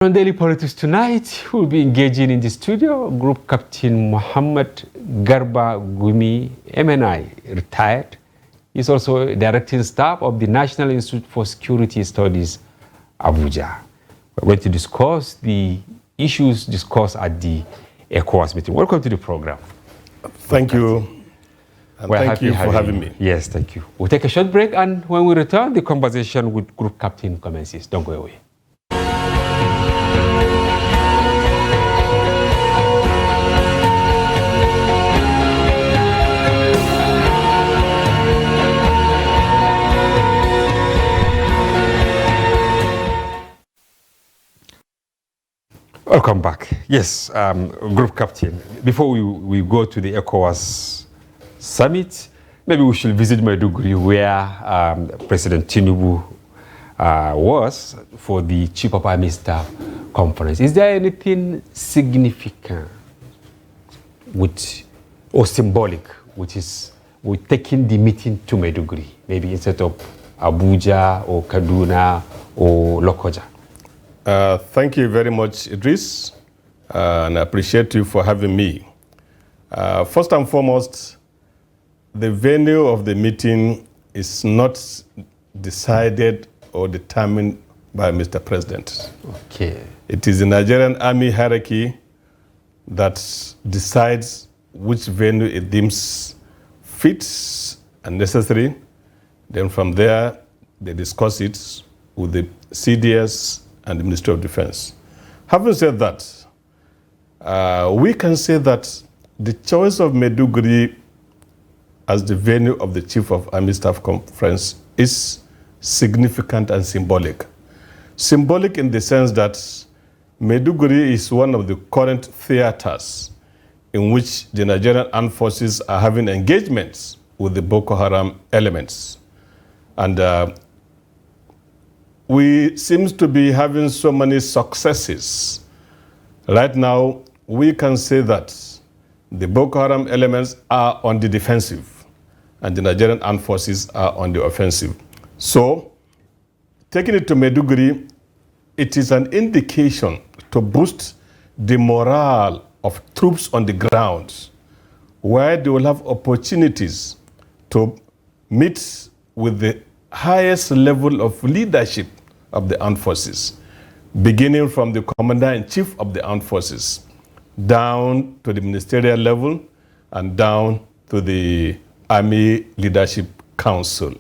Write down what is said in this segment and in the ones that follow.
On Daily Politics tonight, we'll be engaging in the studio Group Captain Muhammad Garba Gumi, MNI, retired. He's also directing staff of the National Institute for Security Studies, Abuja. We're going to discuss the issues discussed at the ECOWAS meeting. Welcome to the program. Thank you. And thank you for having me. Yes, thank you. We'll take a short break, and when we return, the conversation with Group Captain commences. Don't go away. Welcome back. Yes, Group Captain, before we go to the ECOWAS summit, maybe we should visit Maiduguri, where President Tinubu was for the Chief of Army Staff conference. Is there anything significant or symbolic with taking the meeting to Maiduguri, maybe instead of Abuja or Kaduna or Lokoja? Thank you very much, Idris, and I appreciate you for having me. First and foremost, the venue of the meeting is not decided or determined by Mr. President. Okay. It is the Nigerian Army hierarchy that decides which venue it deems fit and necessary. Then from there, they discuss it with the CDS and the Ministry of Defense. Having said that, we can say that the choice of Maiduguri as the venue of the Chief of Army Staff Conference is significant and symbolic. Symbolic in the sense that Maiduguri is one of the current theaters in which the Nigerian Armed Forces are having engagements with the Boko Haram elements. And we seem to be having so many successes. Right now, we can say that the Boko Haram elements are on the defensive and the Nigerian Armed Forces are on the offensive. So, taking it to Maiduguri, it is an indication to boost the morale of troops on the ground, where they will have opportunities to meet with the highest level of leadership of the armed forces, beginning from the Commander-in-Chief of the armed forces, down to the ministerial level, and down to the Army Leadership Council.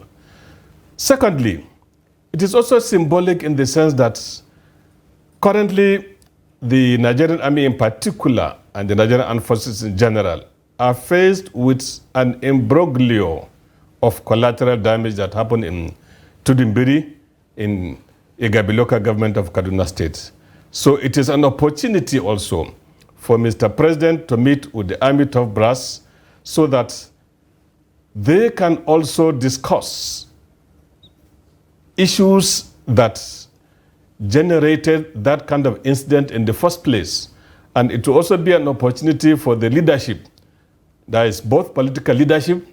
Secondly, it is also symbolic in the sense that currently the Nigerian Army in particular and the Nigerian Armed Forces in general are faced with an imbroglio of collateral damage that happened in Tudimbiri, in Igabi local government of Kaduna State. So it is an opportunity also for Mr. President to meet with the Army top brass so that they can also discuss issues that generated that kind of incident in the first place. And it will also be an opportunity for the leadership, that is both political leadership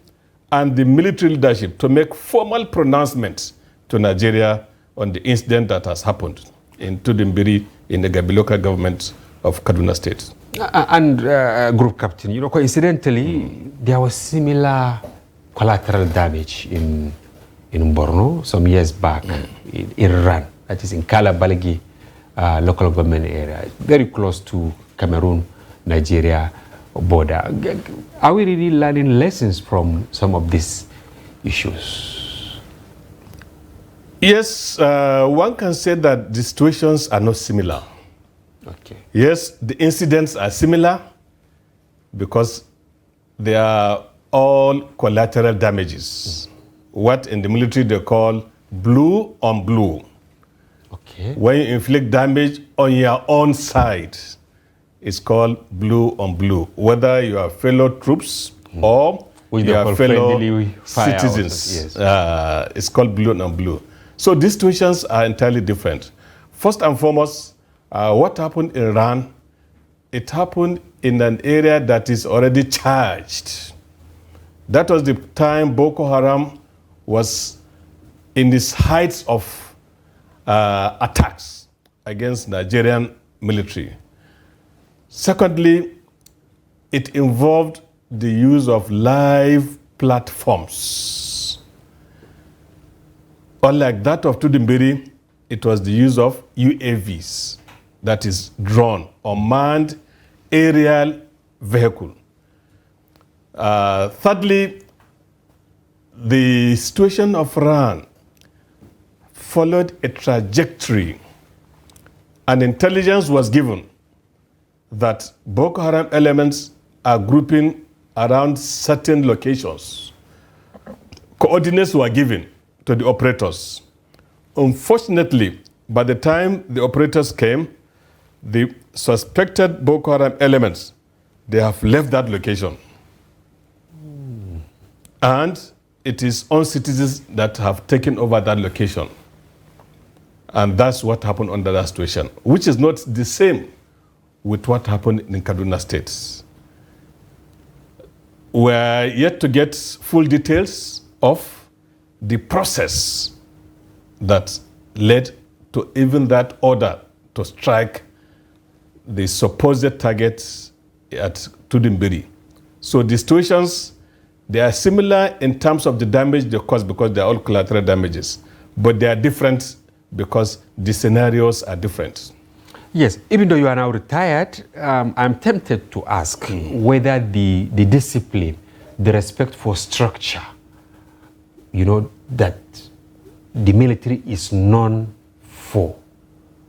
and the military leadership, to make formal pronouncements to Nigeria on the incident that has happened in Tudimbiri in the Igabi local government of Kaduna State. And Group Captain, coincidentally, there was similar collateral damage in Borno some years back, in Iran, that is in Kalabalagi local government area, very close to Cameroon, Nigeria border. Are we really learning lessons from some of these issues? Yes, one can say that the situations are not similar. Okay. Yes, the incidents are similar because they are all collateral damages. What in the military they call blue on blue. Okay. When you inflict damage on your own side, it's called blue on blue. Whether you are fellow troops or you are fellow citizens, yes. It's called blue on blue. So these situations are entirely different. First and foremost, what happened in Iran, it happened in an area that is already charged. That was the time Boko Haram was in its heights of attacks against Nigerian military. Secondly, it involved the use of live platforms. Unlike that of Tudimbiri, it was the use of UAVs, that is drone or manned aerial vehicle. Thirdly, the situation of Iran followed a trajectory, and intelligence was given that Boko Haram elements are grouping around certain locations. Coordinates were given to the operators. Unfortunately, by the time the operators came, the suspected Boko Haram elements, they have left that location. And it is own citizens that have taken over that location. And that's what happened under that situation, which is not the same with what happened in Kaduna State. We're yet to get full details of the process that led to even that order to strike the supposed targets at Tudimbiri. So the situations, they are similar in terms of the damage they cause because they are all collateral damages, but they are different because the scenarios are different. Yes, even though you are now retired, I'm tempted to ask whether the discipline, the respect for structure, that the military is known for,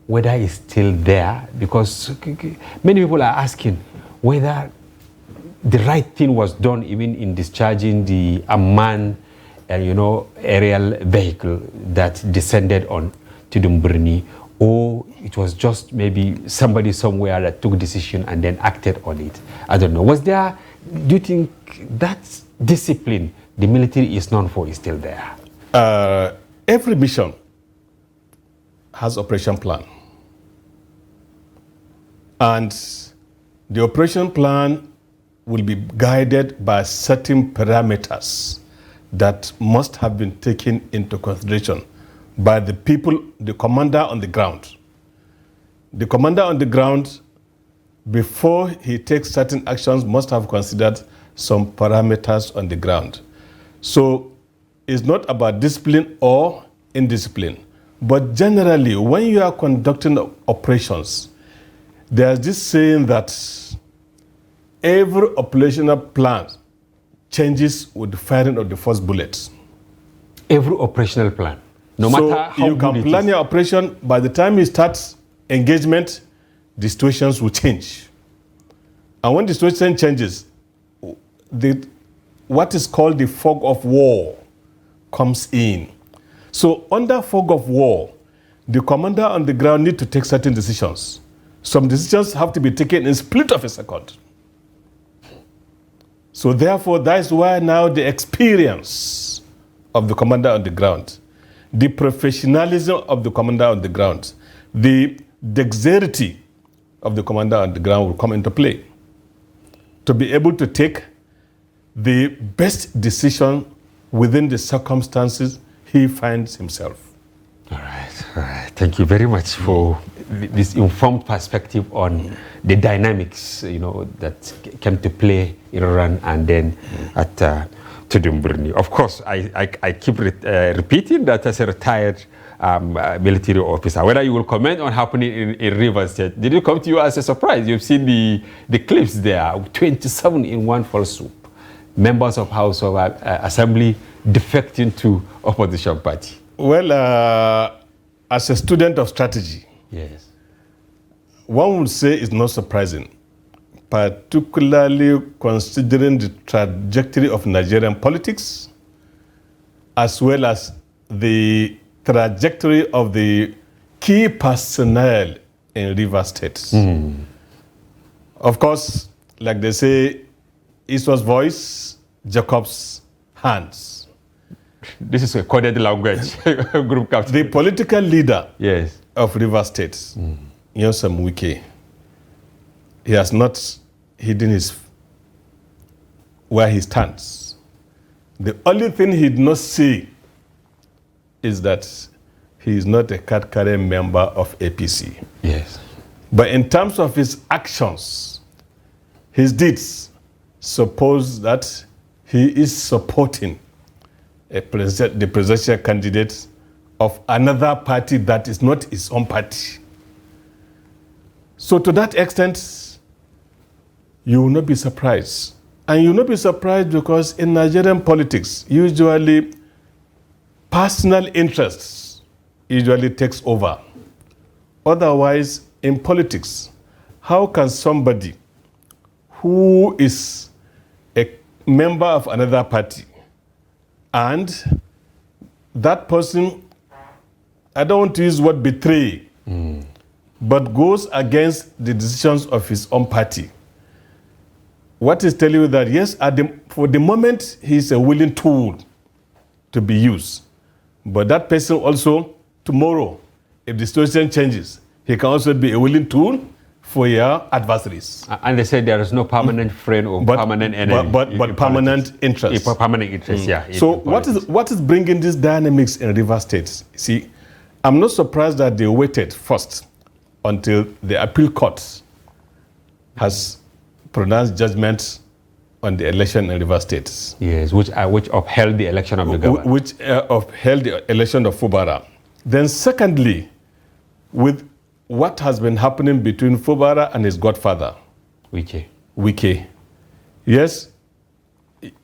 whether it's still there, because many people are asking whether the right thing was done even in discharging the unmanned, aerial vehicle that descended on Tudimbiri, or it was just maybe somebody somewhere that took a decision and then acted on it. I don't know. Do you think that discipline the military is known for is still there? Every mission has operation plan. And the operation plan will be guided by certain parameters that must have been taken into consideration by the people, the commander on the ground. The commander on the ground, before he takes certain actions, must have considered some parameters on the ground. So it's not about discipline or indiscipline, but generally, when you are conducting operations, there's this saying that every operational plan changes with the firing of the first bullet. Every operational plan, no matter how you can plan your operation, by the time you start engagement, the situations will change. And when the situation changes, what is called the fog of war comes in. So under fog of war, the commander on the ground needs to take certain decisions. Some decisions have to be taken in a split of a second. So therefore, that is why now the experience of the commander on the ground, the professionalism of the commander on the ground, the dexterity of the commander on the ground will come into play to be able to take the best decision within the circumstances he finds himself. All right. Thank you very much for this informed perspective on the dynamics, that came to play in Iran and then at Tudimbiri. Of course, I keep repeating that as a retired military officer, whether you will comment on happening in Rivers State, did it come to you as a surprise? You've seen the clips there, 27 in one fell swoop. Members of House of Assembly defecting to opposition party. Well, as a student of strategy, yes, one would say it's not surprising, particularly considering the trajectory of Nigerian politics, as well as the trajectory of the key personnel in Rivers State. Of course, like they say, Esau's voice, Jacob's hands. This is a coded language. Group captain. The political leader yes. of Rivers State, Nyesom Wike, he has not hidden where he stands. The only thing he did not say is that he is not a card-carrying member of APC. Yes. But in terms of his actions, his deeds suppose that he is supporting the presidential candidate of another party that is not his own party. So to that extent, you will not be surprised. And you will not be surprised because in Nigerian politics, usually personal interests usually takes over. Otherwise, in politics, how can somebody who is a member of another party and that person, I don't want to use the word betray, but goes against the decisions of his own party? What is telling you that, yes, for the moment, he is a willing tool to be used. But that person also, tomorrow, if the situation changes, he can also be a willing tool for your adversaries. And they said there is no permanent friend or permanent enemy. But permanent interest. Permanent interest, yeah. So what is bringing these dynamics in River State? See, I'm not surprised that they waited first until the appeal court has pronounced judgment on the election in River State. Yes, which upheld the election of the governor. Which upheld the election of Fubara. Then secondly, with what has been happening between Fubara and his godfather, Wike. Yes,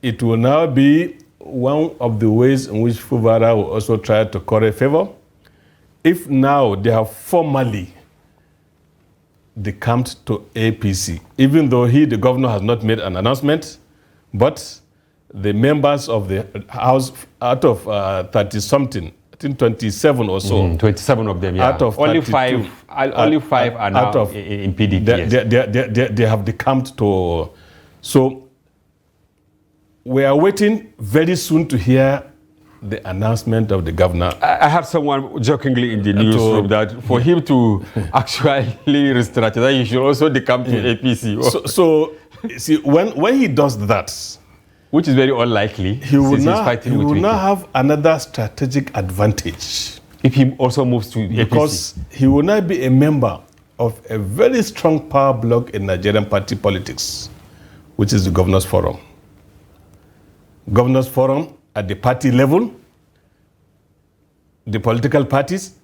it will now be one of the ways in which Fubara will also try to curry favor. If now they have formally decamped to APC, even though the governor, has not made an announcement, but the members of the House, out of 30-something, I think 27 or so. 27 of them, yeah. Out of only 32, five are now in PDP. They have decamped to... So we are waiting very soon to hear the announcement of the governor. I have someone jokingly in the newsroom that for him to actually re-strategize, he should also decamp to APC. So see, when he does that, which is very unlikely, he will now have another strategic advantage. If he also moves to APC. Because he will now be a member of a very strong power bloc in Nigerian party politics, which is the Governors Forum. Governors Forum at the party level, the political parties,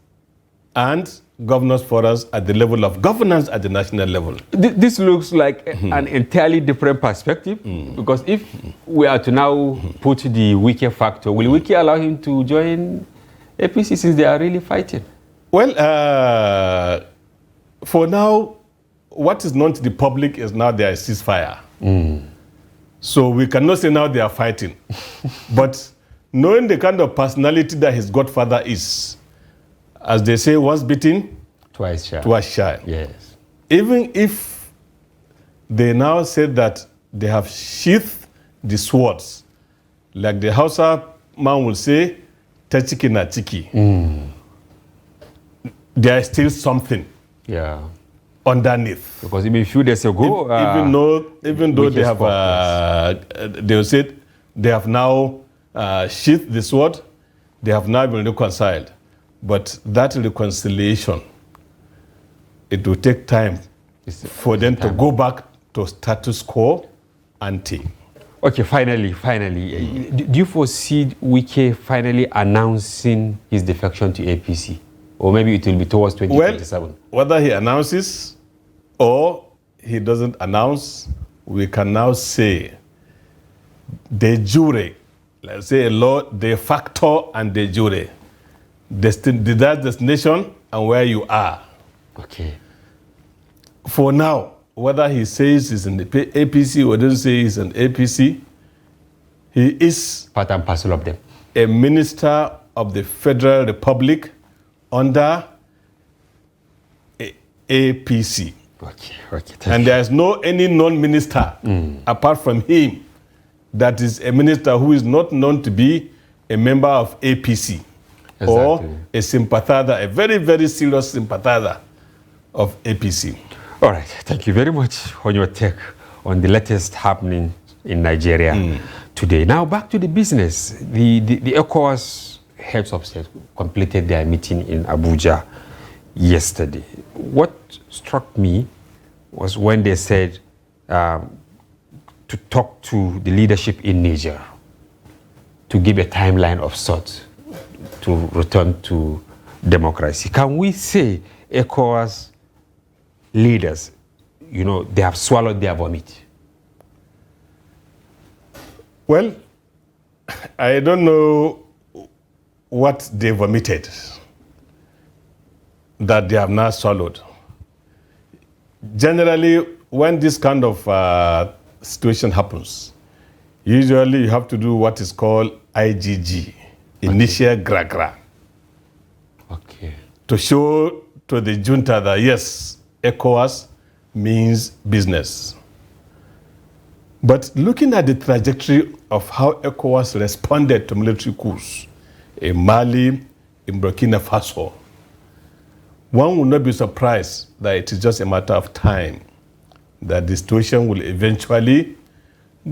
and governors forums at the level of governance at the national level. This looks like an entirely different perspective, because if we are to now put the Wike factor, will Wike allow him to join APC since they are really fighting? Well, for now, what is known to the public is now there is ceasefire. So we cannot say now they are fighting. But knowing the kind of personality that his godfather is, as they say, once bitten, twice shy. Twice shy. Yes. Even if they now said that they have sheathed the swords, like the Hausa man will say, "Tachiki na chiki." There is still something. Yeah. Underneath, because even a few days ago, even though they have, they said they have now sheathed the sword, they have now been reconciled. But that reconciliation, it will take time for them to go back to status quo ante. Okay, finally, do you foresee Wike finally announcing his defection to APC? Or maybe it will be towards 2027? Well, whether he announces or he doesn't announce, we can now say de jure, let's say a law, de facto and de jure. The destination and where you are. Okay. For now, whether he says he's in the APC or doesn't say he's in APC, he is part and parcel of them. A minister of the Federal Republic under APC. Okay. And there is any non-minister apart from him that is a minister who is not known to be a member of APC. Exactly. Or a sympathizer, a very, very serious sympathizer of APC. All right. Thank you very much on your take on the latest happening in Nigeria today. Now back to the business. The ECOWAS heads of state completed their meeting in Abuja yesterday. What struck me was when they said to talk to the leadership in Niger to give a timeline of sorts to return to democracy. Can we say ECOWAS leaders, they have swallowed their vomit? Well, I don't know what they vomited that they have now swallowed. Generally, when this kind of situation happens, usually you have to do what is called IGG, initial gra-gra. Okay. To show to the junta that yes, ECOWAS means business. But looking at the trajectory of how ECOWAS responded to military coups in Mali, in Burkina Faso, one will not be surprised that it is just a matter of time that the situation will eventually,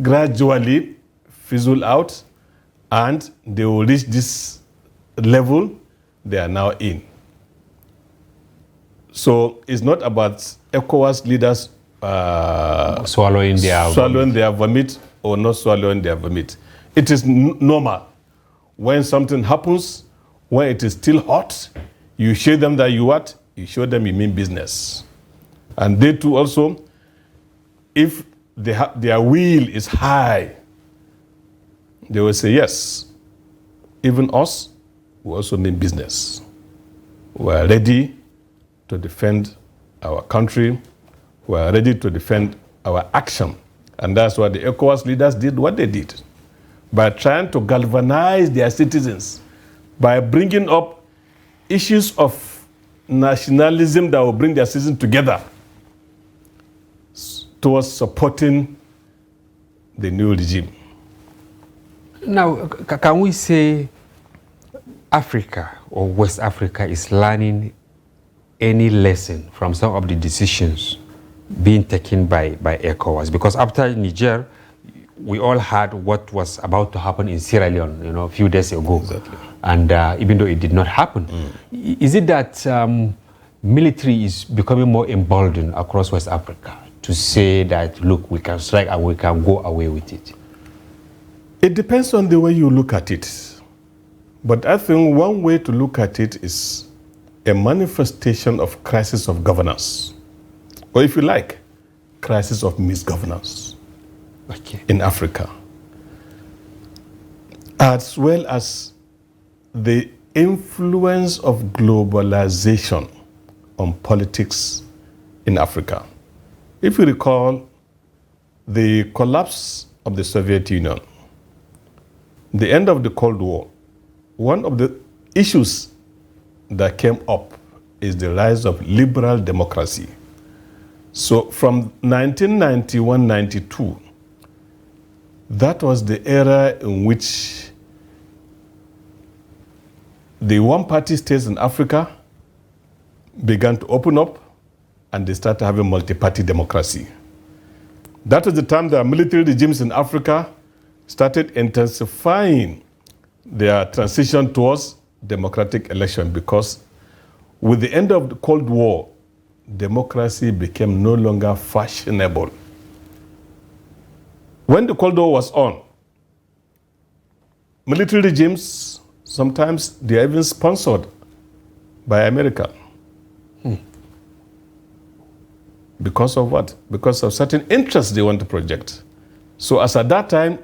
gradually fizzle out, and they will reach this level they are now in. So it's not about ECOWAS leaders swallowing their vomit or not swallowing their vomit. It is normal. When something happens, when it is still hot, you show them that you what? You show them you mean business. And they too also, if their will is high, they will say, yes, even us, we also mean business. We are ready to defend our country. We are ready to defend our action. And that's why the ECOWAS leaders did what they did, by trying to galvanize their citizens, by bringing up issues of nationalism that will bring their citizens together towards supporting the new regime. Now, can we say Africa or West Africa is learning any lesson from some of the decisions being taken by ECOWAS? Because after Niger, we all heard what was about to happen in Sierra Leone, a few days ago. Exactly. And even though it did not happen, is it that military is becoming more emboldened across West Africa to say that, look, we can strike and we can go away with it? It depends on the way you look at it. But I think one way to look at it is a manifestation of crisis of governance. Or if you like, crisis of misgovernance in Africa. As well as the influence of globalization on politics in Africa. If you recall the collapse of the Soviet Union, the end of the Cold War, one of the issues that came up is the rise of liberal democracy. So from 1991-92, that was the era in which the one-party states in Africa began to open up and they started having multi-party democracy. That was the time that military regimes in Africa started intensifying their transition towards democratic election, because with the end of the Cold War, democracy became no longer fashionable. When the Cold War was on, military regimes, sometimes they are even sponsored by America. Because of what? Because of certain interests they want to project. So as at that time,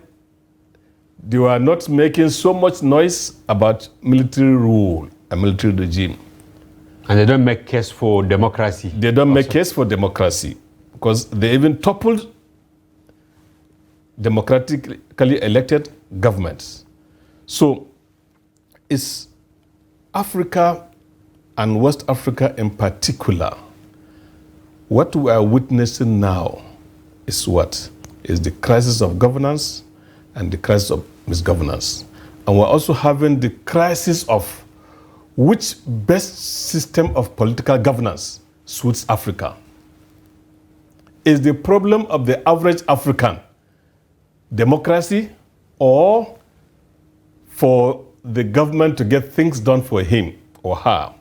they were not making so much noise about military rule, a military regime. And they don't make case for democracy. They don't make case for democracy, because they even toppled democratically elected governments. So it's Africa and West Africa in particular. What we are witnessing now is what? Is the crisis of governance and the crisis of misgovernance. And we're also having the crisis of which best system of political governance suits Africa. Is the problem of the average African democracy, or for the government to get things done for him or her,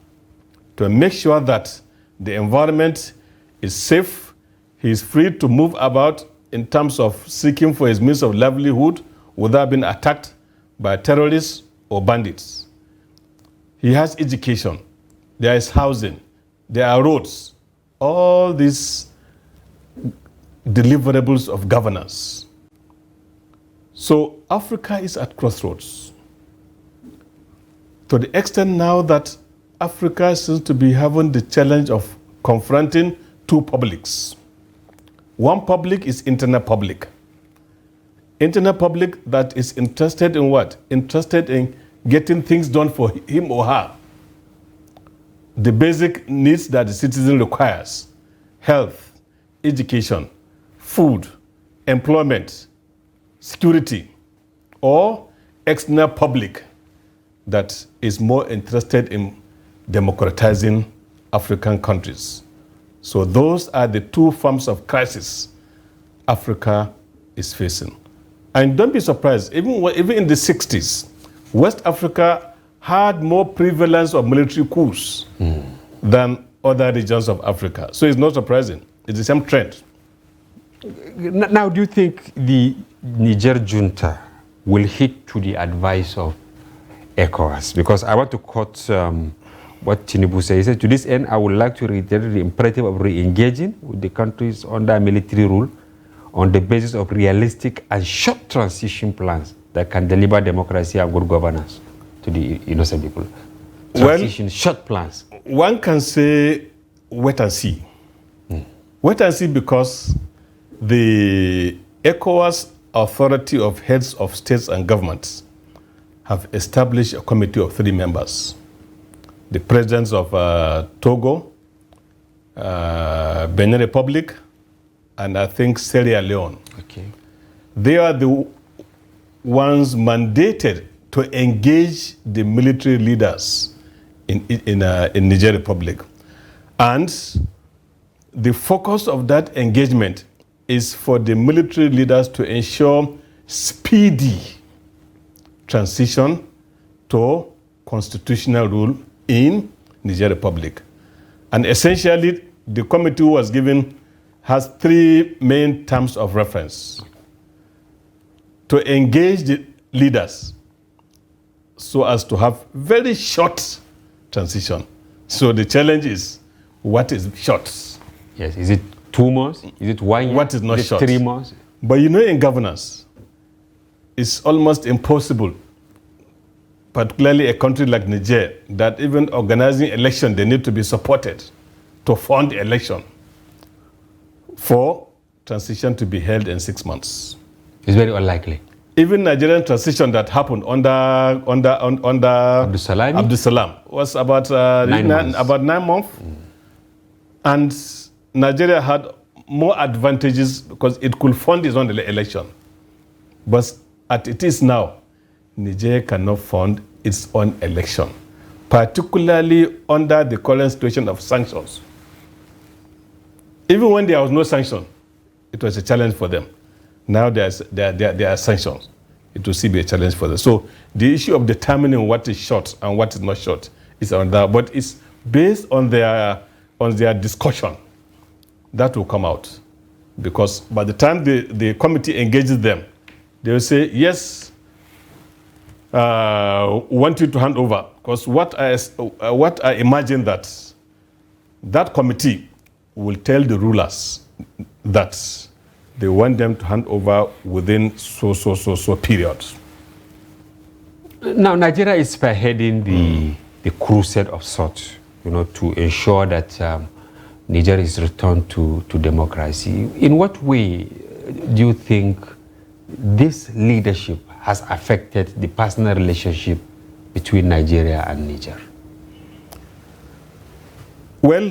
to make sure that the environment is safe, he is free to move about in terms of seeking for his means of livelihood without being attacked by terrorists or bandits. He has education, there is housing, there are roads, all these deliverables of governance. So Africa is at crossroads. To the extent now that Africa seems to be having the challenge of confronting two publics. One public is internal public. Internal public that is interested in what? Interested in getting things done for him or her. The basic needs that the citizen requires: health, education, food, employment, security. Or external public that is more interested in democratizing African countries. So those are the two forms of crisis Africa is facing. And don't be surprised, even in the 60s, West Africa had more prevalence of military coups than other regions of Africa. So it's not surprising. It's the same trend. Now, do you think the Niger junta will heed to the advice of ECOWAS? Because I want to quote what Tinubu said. He said, "To this end, I would like to reiterate the imperative of re-engaging with the countries under military rule on the basis of realistic and short transition plans that can deliver democracy and good governance to the innocent people." Transition, short plans. One can say wait and see. Wait and see, because the ECOWAS authority of heads of states and governments have established a committee of 3 members. The presidents of Togo, Benin Republic, and I think Sierra Leone. Okay. They are the ones mandated to engage the military leaders in Niger Republic. And the focus of that engagement is for the military leaders to ensure speedy transition to constitutional rule in Niger Republic. And essentially, the committee has 3 main terms of reference: to engage the leaders so as to have very short transition. So the challenge is, what is short? Yes, is it 2 months? Is it 1 year? What is not short? 3 months? But in governance, it's almost impossible, particularly a country like Niger, that even organizing election, they need to be supported to fund the election, for transition to be held in 6 months. It's very unlikely. Even Nigerian transition that happened under Abdulsalam was about 9 months. And Nigeria had more advantages because it could fund its own election. But as it is now, Nigeria cannot fund its own election, particularly under the current situation of sanctions. Even when there was no sanction, it was a challenge for them. Now there are sanctions. It will still be a challenge for them. So the issue of determining what is short and what is not short is on that, but it's based on their discussion that will come out. Because by the time the committee engages them, they will say, yes, we want you to hand over. Because what I imagine that committee will tell the rulers that they want them to hand over within so periods. Now, Nigeria is spearheading the crusade of sorts, to ensure that Niger is returned to democracy. In what way do you think this leadership has affected the personal relationship between Nigeria and Niger? Well,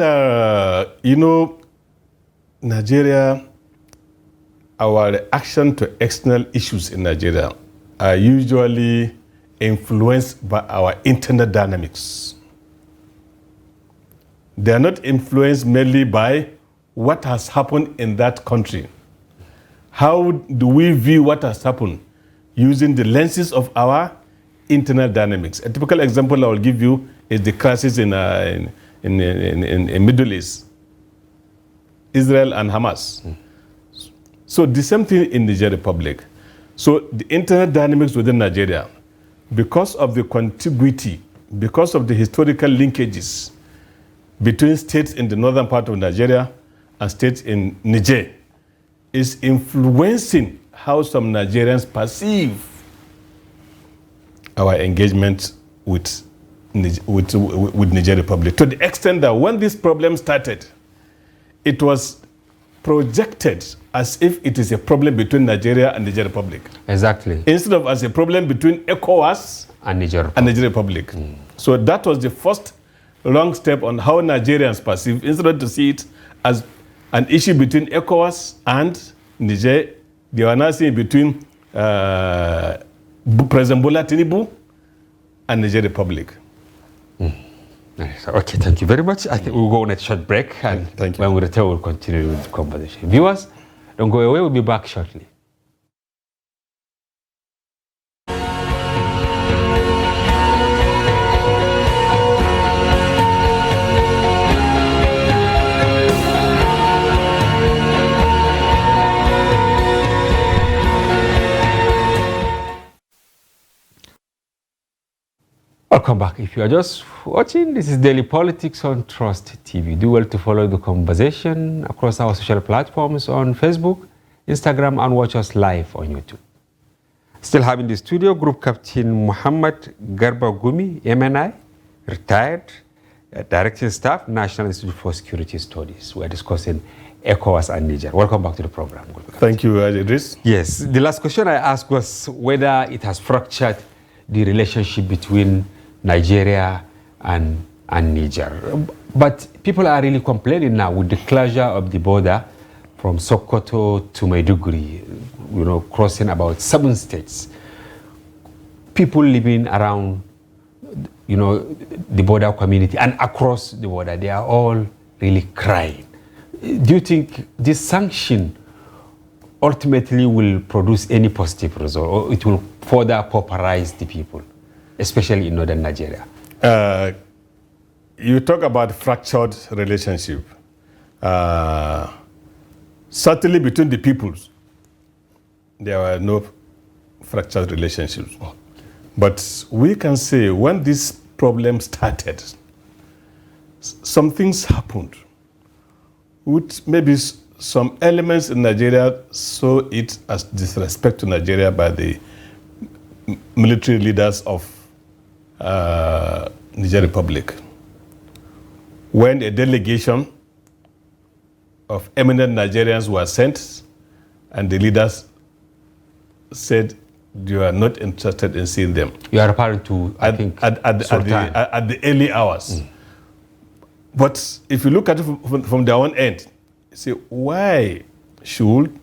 Nigeria, our reaction to external issues in Nigeria are usually influenced by our internal dynamics. They are not influenced merely by what has happened in that country. How do we view what has happened using the lenses of our internal dynamics. A typical example I will give you is the crisis in Middle East, Israel and Hamas. So the same thing in Niger Republic. So the internal dynamics within Nigeria, because of the contiguity, because of the historical linkages between states in the northern part of Nigeria and states in Niger, is influencing how some Nigerians perceive our engagement with Niger Republic. To the extent that when this problem started, it was projected as if it is a problem between Nigeria and Niger Republic. Exactly. Instead of as a problem between ECOWAS And Niger Republic. So that was the first wrong step on how Nigerians perceive, instead of to see it as an issue between ECOWAS and Niger, they were now seeing between President Bola Tinubu and Niger Republic. Okay, thank you very much. I think we'll go on a short break, and Thank you. when we return, we'll continue with the conversation. Viewers, don't go away. We'll be back shortly. Welcome back. If you are just watching, this is Daily Politics on Trust TV. Do well to follow the conversation across our social platforms on Facebook, Instagram, and watch us live on YouTube. Still having the studio, Group Captain Muhammad Garba Gumi, MNI, retired, Directing Staff, National Institute for Security Studies. We are discussing ECOWAS and Niger. Welcome back to the program. Thank you, Idris. Yes, the last question I asked was whether it has fractured the relationship between Nigeria and Niger. But people are really complaining now with the closure of the border from Sokoto to Maiduguri, crossing about 7 states. People living around, the border community and across the border, they are all really crying. Do you think this sanction ultimately will produce any positive result, or it will further pauperize the people, especially in northern Nigeria? You talk about fractured relationship. Certainly between the peoples, there were no fractured relationships. But we can say when this problem started, some things happened, which maybe some elements in Nigeria saw it as disrespect to Nigeria by the military leaders of Niger Republic. When a delegation of eminent Nigerians were sent, and the leaders said you are not interested in seeing them. You are referring to, I think, at the early hours. But if you look at it from their own end, you say, why should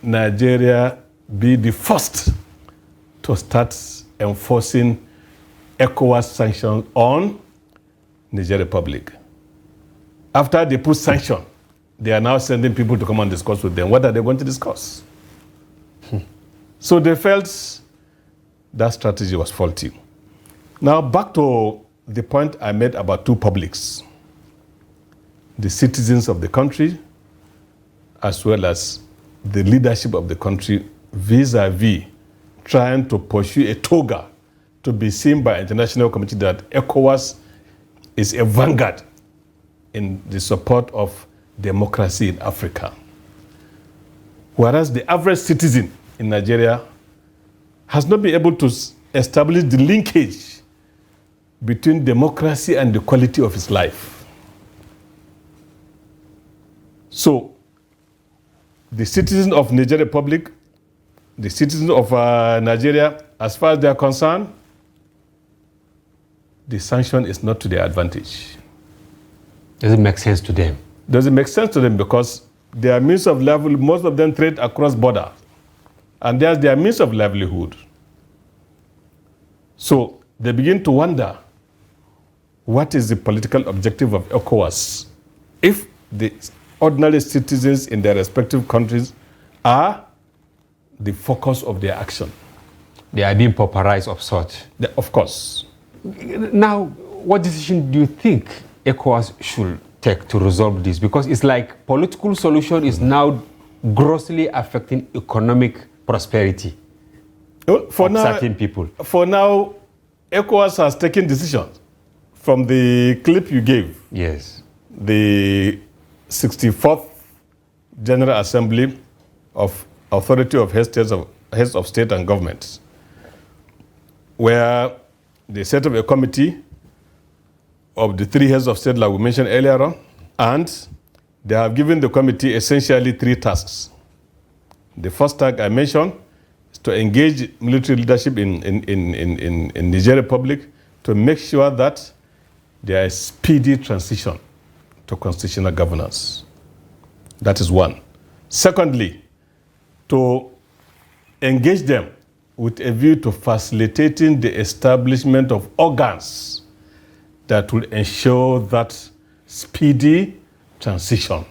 Nigeria be the first to start enforcing ECOWAS sanctions on Niger Republic? After they put sanction, they are now sending people to come and discuss with them. What are they going to discuss? So they felt that strategy was faulty. Now back to the point I made about two publics, the citizens of the country as well as the leadership of the country vis-a-vis trying to pursue a toga to be seen by international community that ECOWAS is a vanguard in the support of democracy in Africa. Whereas the average citizen in Nigeria has not been able to establish the linkage between democracy and the quality of his life. So, the citizens of Niger Republic, the citizens of Nigeria, as far as they are concerned, the sanction is not to their advantage. Does it make sense to them? Does it make sense to them? Because their means of livelihood, most of them trade across border. And there's their means of livelihood. So they begin to wonder, what is the political objective of ECOWAS if the ordinary citizens in their respective countries are the focus of their action? They are being pauperized of sort. Of course. Now, what decision do you think ECOWAS should take to resolve this? Because it's like political solution is now grossly affecting economic prosperity of certain people. For now, ECOWAS has taken decisions. From the clip you gave, yes, the 64th General Assembly of Authority of Heads of State and Governments, where they set up a committee of the 3 heads of state like we mentioned earlier on, and they have given the committee essentially 3 tasks. The first task I mentioned is to engage military leadership in Niger Republic to make sure that there is speedy transition to constitutional governance. That is one. Secondly, to engage them with a view to facilitating the establishment of organs that will ensure that speedy transition.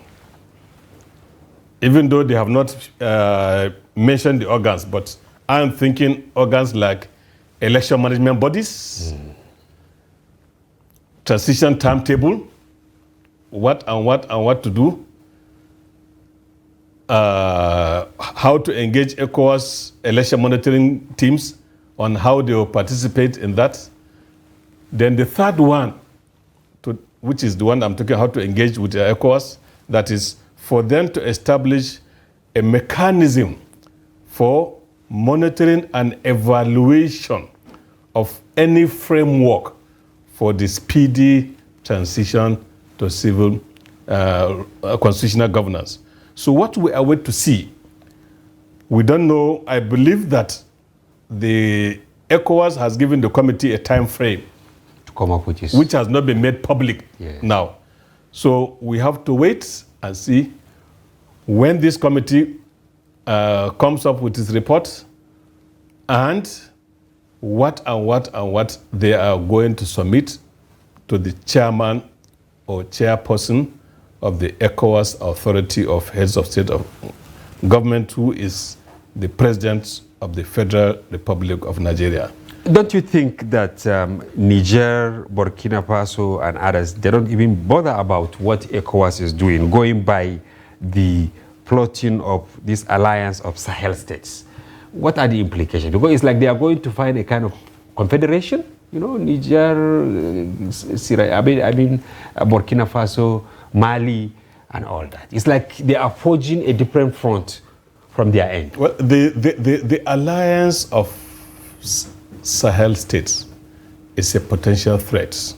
Even though they have not mentioned the organs, but I'm thinking organs like election management bodies, transition timetable, what to do, how to engage ECOWAS election monitoring teams on how they will participate in that. Then the third one, which is the one I'm talking how to engage with ECOWAS, that is for them to establish a mechanism for monitoring and evaluation of any framework for the speedy transition to civil constitutional governance. So what we await to see, we don't know. I believe that the ECOWAS has given the committee a time frame to come up with this, which has not been made public now. So we have to wait and see when this committee comes up with its report and what they are going to submit to the chairman or chairperson of the ECOWAS Authority of Heads of State of Government, who is the President of the Federal Republic of Nigeria. Don't you think that Niger, Burkina Faso, and others, they don't even bother about what ECOWAS is doing, going by the plotting of this alliance of Sahel states? What are the implications? Because it's like they are going to find a kind of confederation, you know, Niger, Burkina Faso, Mali, and all that. It's like they are forging a different front from their end. Well, the alliance of Sahel states is a potential threat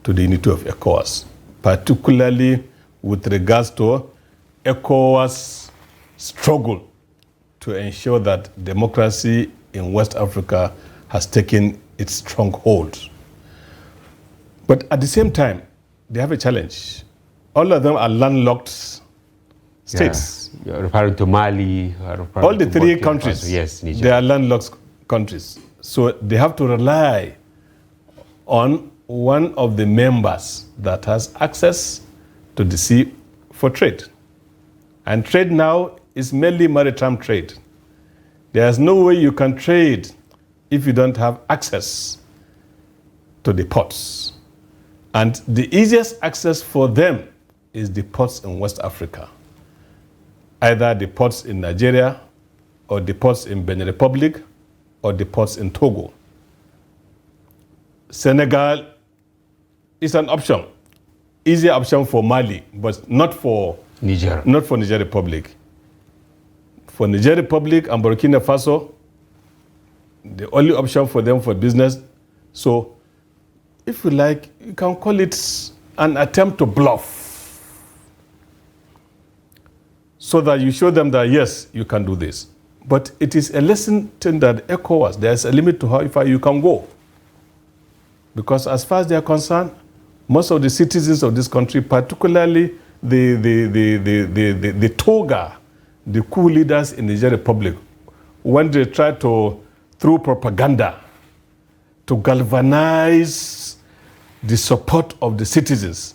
to the unity of ECOWAS, particularly with regards to ECOWAS' struggle to ensure that democracy in West Africa has taken its stronghold. But at the same time, they have a challenge. All of them are landlocked states. Yeah. You're referring to Mali. All the 3 countries, yes, Niger. They are landlocked countries. So they have to rely on one of the members that has access to the sea for trade. And trade now is mainly maritime trade. There's no way you can trade if you don't have access to the ports. And the easiest access for them is the ports in West Africa. Either the ports in Nigeria, or the ports in Benin Republic, or the ports in Togo. Senegal is an option, easier option for Mali, but not for Niger. Not for Niger Republic. For Niger Republic and Burkina Faso, the only option for them for business. So, if you like, you can call it an attempt to bluff, so that you show them that yes, you can do this. But it is a lesson to that ECOWAS. There's a limit to how far you can go. Because as far as they are concerned, most of the citizens of this country, particularly the toga, the coup leaders in the Niger Republic, when they try to, through propaganda, to galvanize the support of the citizens,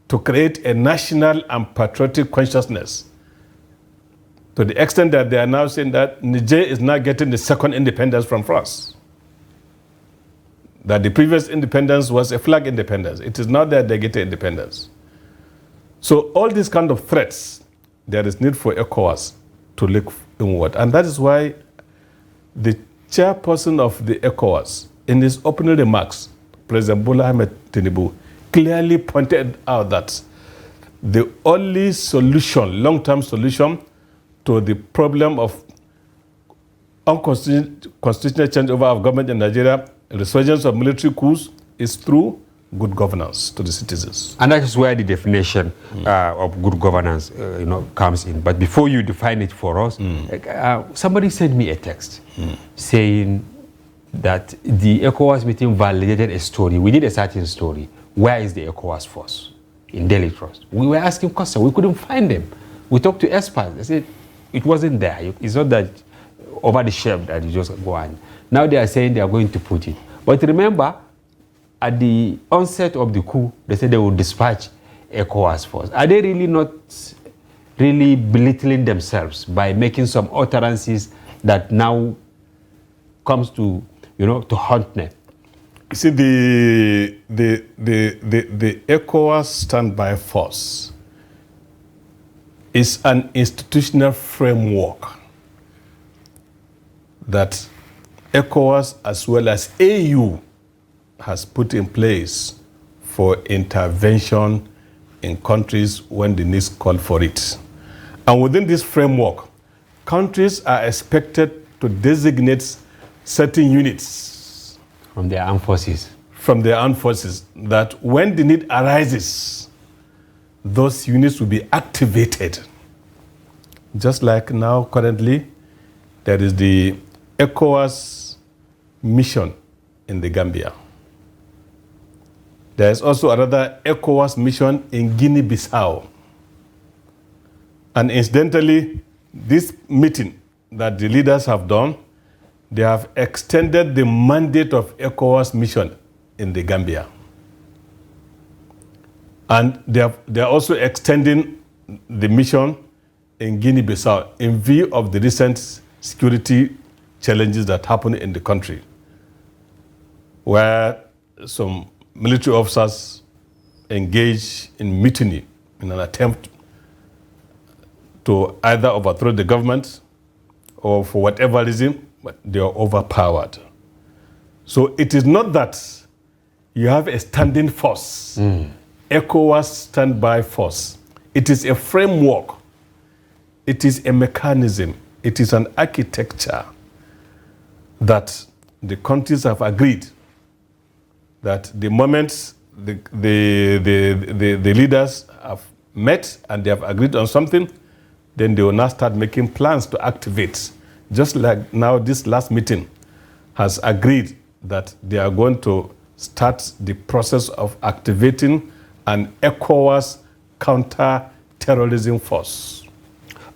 to create a national and patriotic consciousness, to the extent that they are now saying that Niger is now getting the second independence from France. That the previous independence was a flag independence. It is not that they get independence. So all these kind of threats, there is need for ECOWAS to look inward. And that is why the chairperson of the ECOWAS, in his opening remarks, President Bola Ahmed Tinubu, clearly pointed out that the only solution, long-term solution to the problem of unconstitutional changeover of government in Nigeria, resurgence of military coups, is through good governance to the citizens. And that is where the definition of good governance comes in. But before you define it for us, somebody sent me a text saying that the ECOWAS meeting validated a story. We did a certain story. Where is the ECOWAS force? In Daily Trust. We were asking questions. We couldn't find them. We talked to experts. They said it wasn't there. It's not that over the shelf that you just go on. Now they are saying they are going to put it. But remember, at the onset of the coup, they said they would dispatch ECOWAS force. Are they really not really belittling themselves by making some utterances that now comes to, to haunt them? You see, the ECOWAS standby force is an institutional framework that ECOWAS as well as AU has put in place for intervention in countries when the needs call for it. And within this framework, countries are expected to designate certain units from their armed forces. From their armed forces, that when the need arises, those units will be activated. Just like now, currently, there is the ECOWAS mission in the Gambia. There is also another ECOWAS mission in Guinea-Bissau. And incidentally, this meeting that the leaders have done, they have extended the mandate of ECOWAS mission in the Gambia. And they are also extending the mission in Guinea-Bissau in view of the recent security challenges that happen in the country, where some military officers engage in mutiny in an attempt to either overthrow the government or for whatever reason, but they are overpowered. So it is not that you have a standing force, ECOWAS standby force. It is a framework. It is a mechanism. It is an architecture that the countries have agreed that the moment the leaders have met and they have agreed on something, then they will now start making plans to activate. Just like now this last meeting has agreed that they are going to start the process of activating an ECOWAS counter-terrorism force.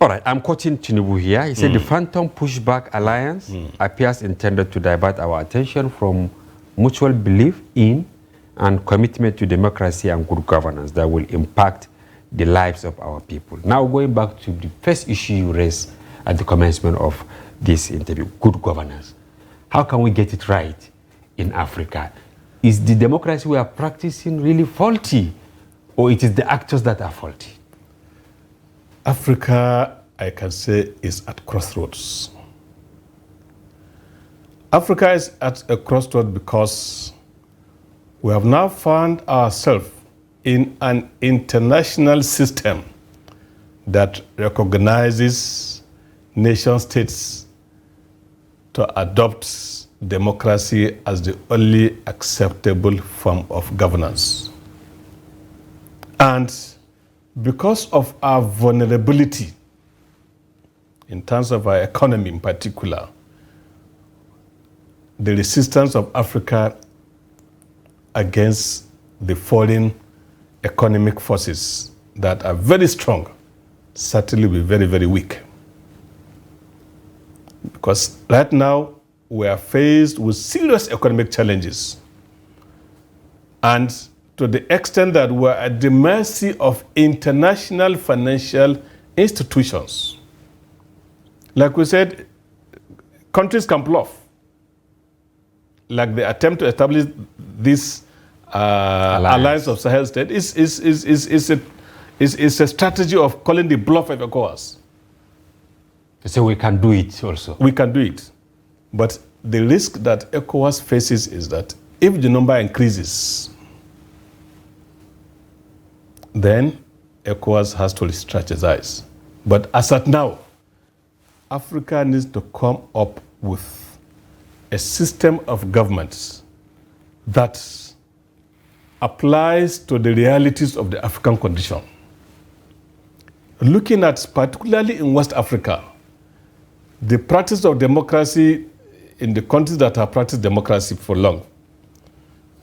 All right, I'm quoting Tinubu here. He said the Phantom Pushback Alliance appears intended to divert our attention from mutual belief in and commitment to democracy and good governance that will impact the lives of our people. Now, going back to the first issue you raised at the commencement of this interview, good governance. How can we get it right in Africa? Is the democracy we are practicing really faulty, or it is the actors that are faulty? Africa, I can say, is at crossroads. Africa is at a crossroads because we have now found ourselves in an international system that recognizes nation states to adopt democracy as the only acceptable form of governance. And because of our vulnerability in terms of our economy in particular, the resistance of Africa against the foreign economic forces that are very strong certainly will be very, very weak. Because right now we are faced with serious economic challenges. And to the extent that we're at the mercy of international financial institutions Like we said, countries can bluff. Like the attempt to establish this alliance of Sahel states is a strategy of calling the bluff of ECOWAS. So we can do it also. We can do it. But the risk that ECOWAS faces is that if the number increases, then ECOWAS has to strategize. But as at now, Africa needs to come up with a system of governments that applies to the realities of the African condition. Looking at, particularly in West Africa, the practice of democracy in the countries that have practiced democracy for long,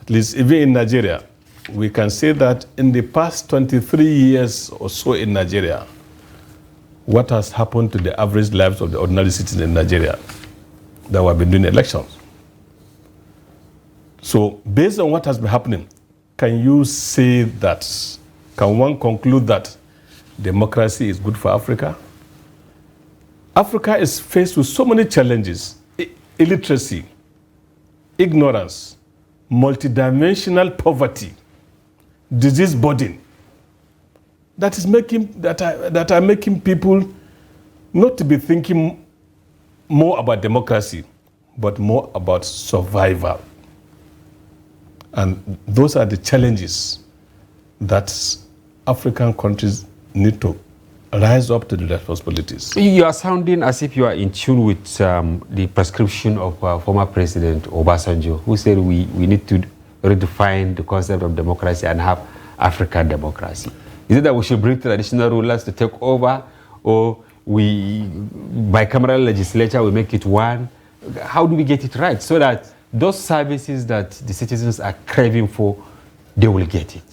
at least even in Nigeria, we can say that in the past 23 years or so in Nigeria, what has happened to the average lives of the ordinary citizens in Nigeria that have been doing elections. So based on what has been happening, can you say that, can one conclude that democracy is good for Africa? Africa is faced with so many challenges: illiteracy, ignorance, multidimensional poverty, disease burden, that are making people not to be thinking more about democracy, but more about survival. And those are the challenges that African countries need to rise up to the responsibilities. You are sounding as if you are in tune with the prescription of former President Obasanjo, who said we need to redefine the concept of democracy and have African democracy. Is it that we should bring traditional rulers to take over, or we, bicameral legislature, we make it one? How do we get it right so that those services that the citizens are craving for, they will get it?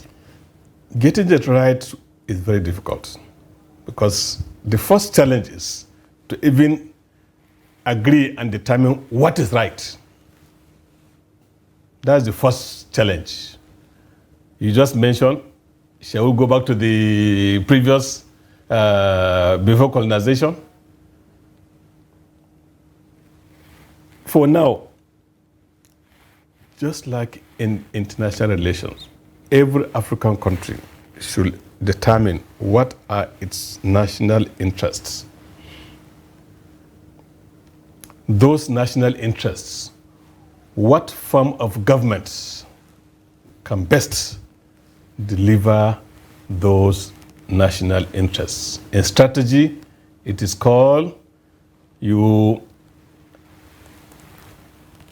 Getting it right is very difficult, because the first challenge is to even agree and determine what is right. That's the first challenge. You just mentioned, shall we go back to the previous, before colonization? For now, just like in international relations, every African country should determine what are its national interests. Those national interests, what form of government can best deliver those national interests. In strategy, it is called you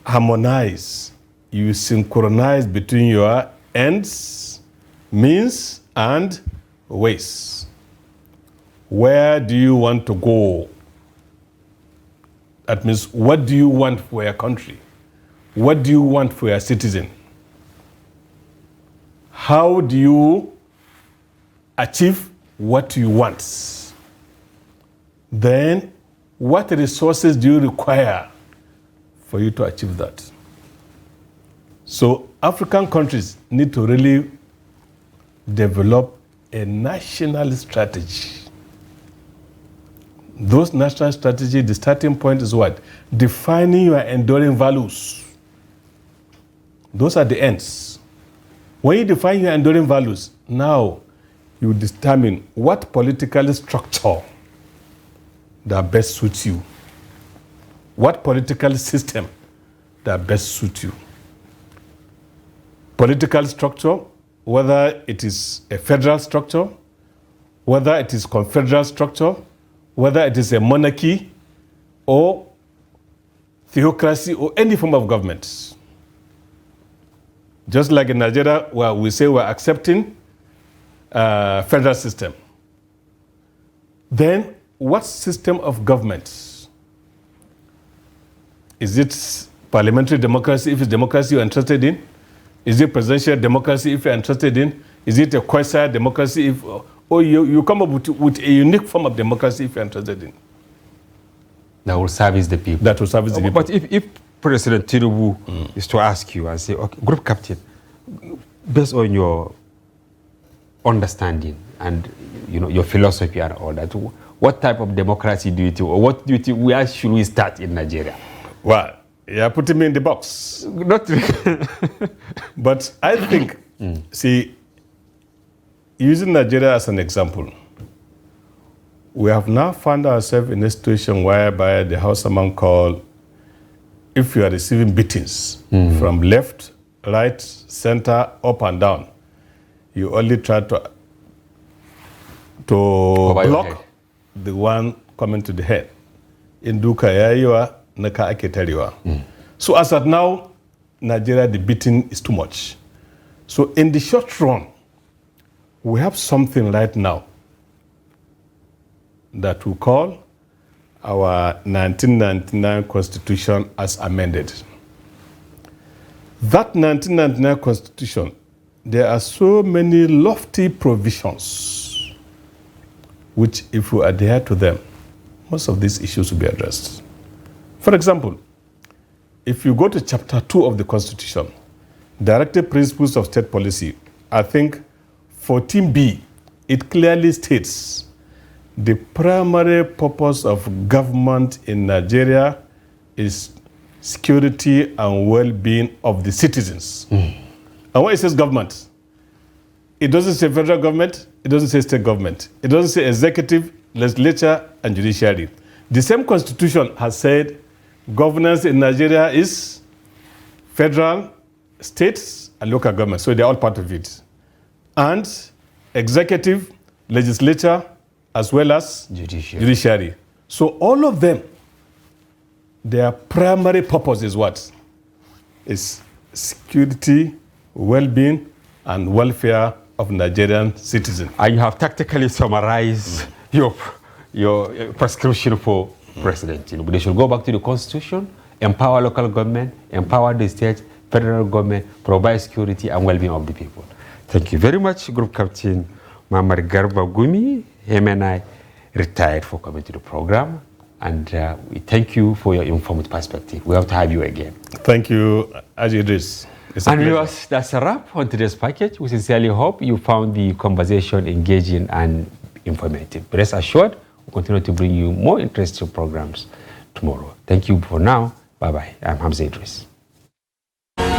harmonize, you synchronize between your ends, means, and ways. Where do you want to go? That means, what do you want for your country? What do you want for your citizen? How do you achieve what you want? Then, what resources do you require for you to achieve that? So, African countries need to really develop a national strategy. Those national strategies, the starting point is what? Defining your enduring values. Those are the ends. When you define your enduring values, now you determine what political structure that best suits you. What political system that best suits you. Political structure, whether it is a federal structure, whether it is confederal structure, whether it is a monarchy or theocracy or any form of government. Just like in Nigeria, where we say we're accepting federal system. Then, what system of government? Is it parliamentary democracy, if it's democracy you're interested in? Is it presidential democracy, if you're interested in? Is it a quasi-democracy, or you come up with a unique form of democracy if you're interested in? That will service the people. That will service the people. But if President Tinubu is to ask you and say, okay, Group Captain, based on your understanding and your philosophy and all that, what type of democracy do you think, or what do you think, where should we start in Nigeria? Well, you're putting me in the box. Not But I think, see, using Nigeria as an example, we have now found ourselves in a situation whereby the Hausaman call, if you are receiving beatings from left, right, center, up and down, you only try to block the one coming to the head. In duka yayiwa naka ake tarewa. So as at now, Nigeria, the beating is too much. So in the short run, we have something right now that we call our 1999 Constitution as amended. That 1999 Constitution, there are so many lofty provisions which, if we adhere to them, most of these issues will be addressed. For example, if you go to Chapter 2 of the Constitution, Directive Principles of State Policy, I think 14B, it clearly states the primary purpose of government in Nigeria is security and well-being of the citizens. And when it says government, it doesn't say federal government, it doesn't say state government, it doesn't say executive, legislature, and judiciary. The same constitution has said governance in Nigeria is federal, states, and local government. So they're all part of it. And executive, legislature, as well as judiciary. So all of them, their primary purpose is what? Is security, well-being, and welfare of Nigerian citizens. And you have tactically summarized your prescription for president. They should go back to the constitution, empower local government, empower the state, federal government, provide security and well-being of the people. Thank you very much, Group Captain Mamar Garba Gumi. Him and I retired for coming to the program. And we thank you for your informed perspective. We have to have you again. Thank you, Haji Idris. And viewers, that's a wrap on today's package. We sincerely hope you found the conversation engaging and informative. Rest assured, we'll continue to bring you more interesting programs tomorrow. Thank you for now. Bye-bye. I'm Hamza Idris.